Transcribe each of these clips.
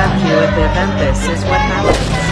barbecue at the event. This is what happens.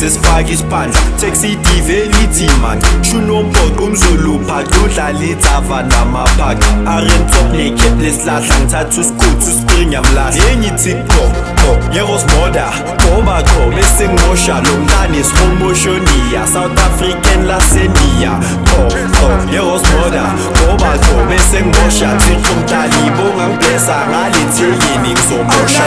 Sifake isiphandla taxi divelithi man shunomboqo umzolupha dodlala itsava namaphaka arentop nekep lesilahla ngithatha usikhuthi uspring yamlahla engithi qo yeros moda ngoba qo bese ngimosha lo mntana ispromotionia South African lasenia qo yeros moda ngoba qo bese ngimosha thixo mdali bonga ngiblessa ngalethekeni ngizomosha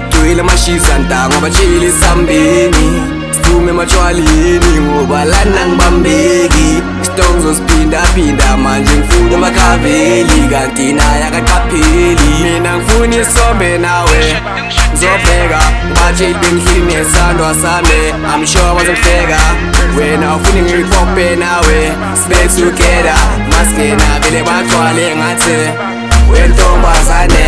Tuile mashizanta ngoba chili sambeni Stume machwalini ngoba lana ngibambeki Stonzo spinda manje ngifuna makaveli kanti naye akaqapheli mina ngifuna isombe nawe ngizobheka ngibacheli bengidlini nesandwa sami I'm sure bazongifeka wena ufuna ngikupope nawe sibe together maskena vele bagcwale ngathi wentombazane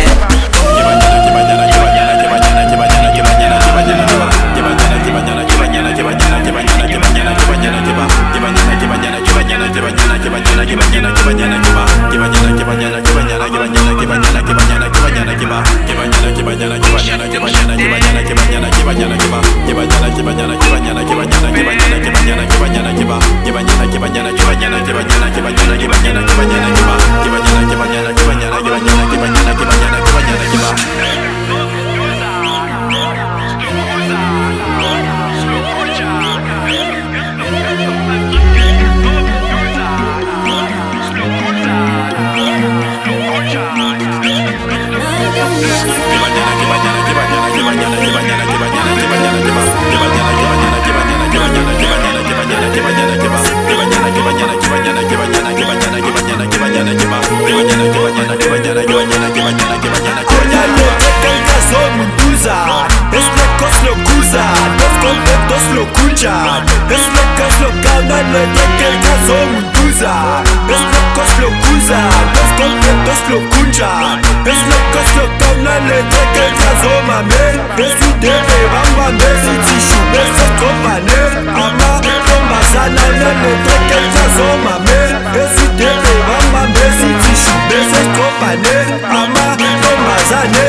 Slow kunja, es loco, slow down, le take el caso, mame. sigcobhane amantombazana unenotreketyazomame esidebe bambambe sithishu bese sigcobhane amantombazane